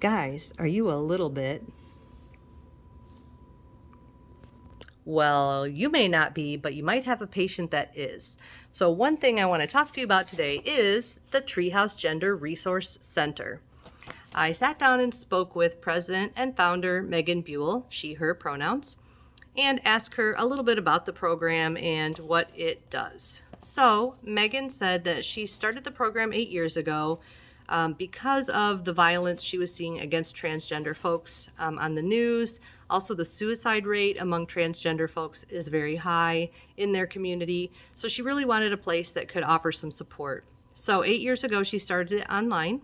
Guys, are you a little bit? Well, you may not be, but you might have a patient that is. So one thing I want to talk to you about today is the Treehouse Gender Resource Center. I sat down and spoke with President and founder Megan Buell, she, her pronouns, and asked her a little bit about the program and what it does. So Megan said that she started the program 8 years ago because of the violence she was seeing against transgender folks on the news. Also, the suicide rate among transgender folks is very high in their community. So she really wanted a place that could offer some support. So 8 years ago, she started it online.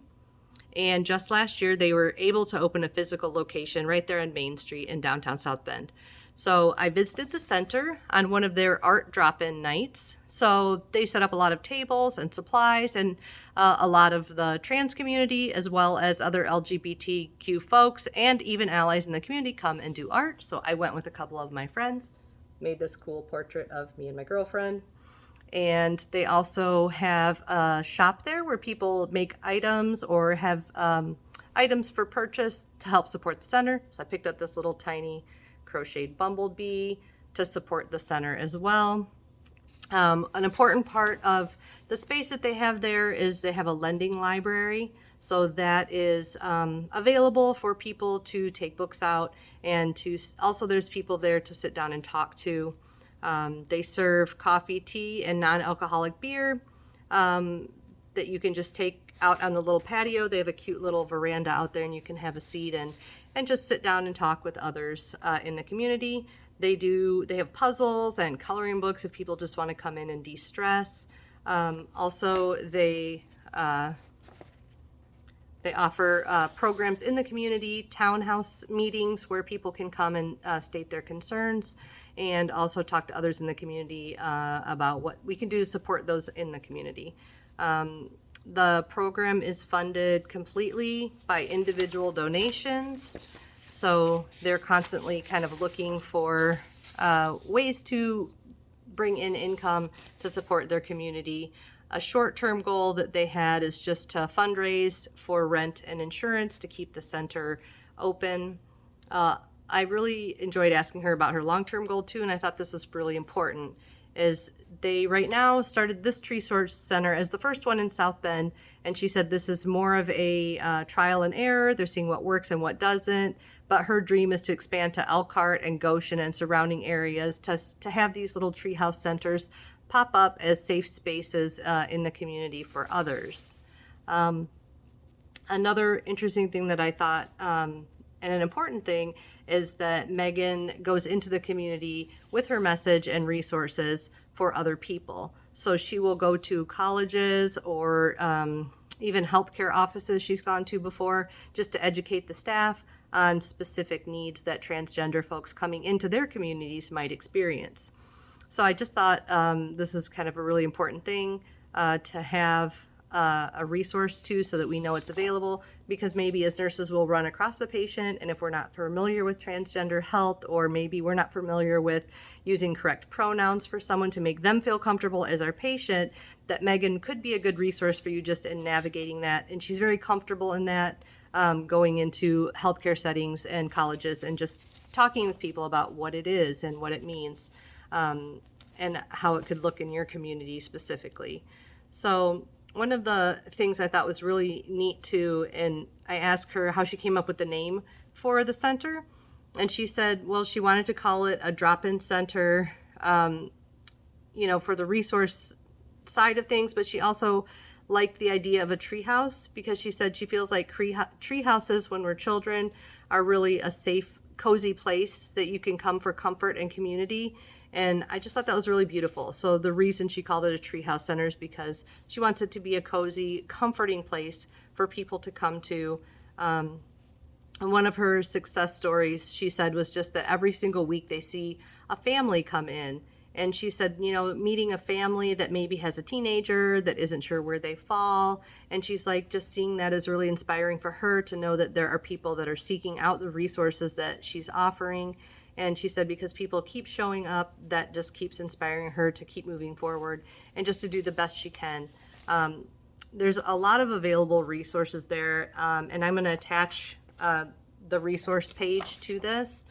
And just last year, they were able to open a physical location right there on Main Street in downtown South Bend. So I visited the center on one of their art drop-in nights. So they set up a lot of tables and supplies, and a lot of the trans community, as well as other LGBTQ folks and even allies in the community, come and do art. So I went with a couple of my friends, made this cool portrait of me and my girlfriend. And they also have a shop there where people make items or have items for purchase to help support the center. So I picked up this little tiny crocheted bumblebee to support the center as well. An important part of the space that they have there is they have a lending library. So that is available for people to take books out, and to also there's people there to sit down and talk to. They serve coffee, tea, and non-alcoholic beer that you can just take out on the little patio. They have a cute little veranda out there, and you can have a seat and just sit down and talk with others in the community. They have puzzles and coloring books if people just want to come in and de-stress. Also, they offer programs in the community, townhouse meetings where people can come and state their concerns, and also talk to others in the community about what we can do to support those in the community. The program is funded completely by individual donations, so they're constantly kind of looking for ways to bring in income to support their community. A short-term goal that they had is just to fundraise for rent and insurance to keep the center open. I really enjoyed asking her about her long-term goal too, and I thought this was really important. Is they right now started this Resource Center as the first one in South Bend, and she said this is more of a trial and error. They're seeing what works and what doesn't, but her dream is to expand to Elkhart and Goshen and surrounding areas to have these little treehouse centers pop up as safe spaces in the community for others. Another interesting thing that I thought, and an important thing, is that Megan goes into the community with her message and resources for other people. So she will go to colleges or even healthcare offices she's gone to before, just to educate the staff on specific needs that transgender folks coming into their communities might experience. So I just thought this is kind of a really important thing to have a resource to, so that we know it's available, because maybe as nurses we'll run across a patient, and if we're not familiar with transgender health, or maybe we're not familiar with using correct pronouns for someone to make them feel comfortable as our patient, that Megan could be a good resource for you just in navigating that. And she's very comfortable in that, going into healthcare settings and colleges and just talking with people about what it is and what it means, and how it could look in your community specifically. So one of the things I thought was really neat too, and I asked her how she came up with the name for the center, and she said, well, she wanted to call it a drop-in center, for the resource side of things, but she also liked the idea of a treehouse, because she said she feels like tree houses when we're children are really a safe, cozy place that you can come for comfort and community. And I just thought that was really beautiful. So the reason she called it a treehouse center is because she wants it to be a cozy, comforting place for people to come to. And one of her success stories, she said, was just that every single week they see a family come in. And she said, meeting a family that maybe has a teenager that isn't sure where they fall. And she's like, just seeing that is really inspiring for her to know that there are people that are seeking out the resources that she's offering. And she said because people keep showing up, that just keeps inspiring her to keep moving forward and just to do the best she can. There's a lot of available resources there, and I'm going to attach the resource page to this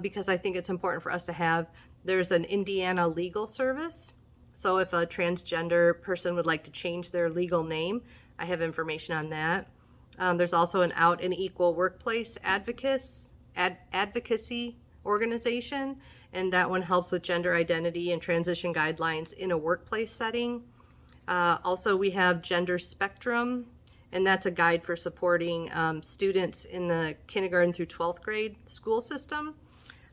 because I think it's important for us to have. There's an Indiana legal service. So if a transgender person would like to change their legal name, I have information on that. There's also an Out and Equal Workplace advocacy organization, and that one helps with gender identity and transition guidelines in a workplace setting. Also, we have Gender Spectrum, and that's a guide for supporting students in the kindergarten through 12th grade school system.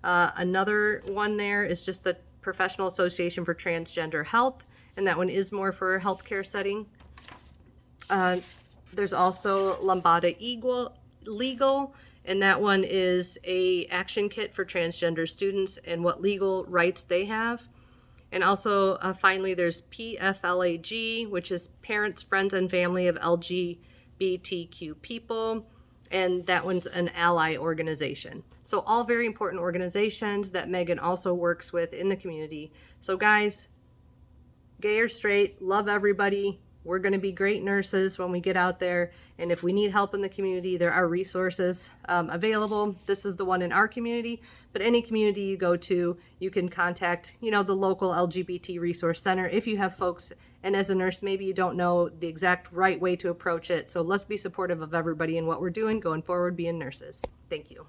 Another one there is just the Professional Association for Transgender Health, and that one is more for a healthcare setting. There's also Lambada Legal, and that one is a action kit for transgender students and what legal rights they have. And also, finally, there's PFLAG, which is Parents, Friends, and Family of LGBTQ People, and that one's an ally organization. So all very important organizations that Megan also works with in the community. So guys, gay or straight, love everybody. We're going to be great nurses when we get out there. And if we need help in the community, there are resources available. This is the one in our community, but any community you go to, you can contact, the local LGBT resource center if you have folks. And as a nurse, maybe you don't know the exact right way to approach it. So let's be supportive of everybody in what we're doing going forward, being nurses. Thank you.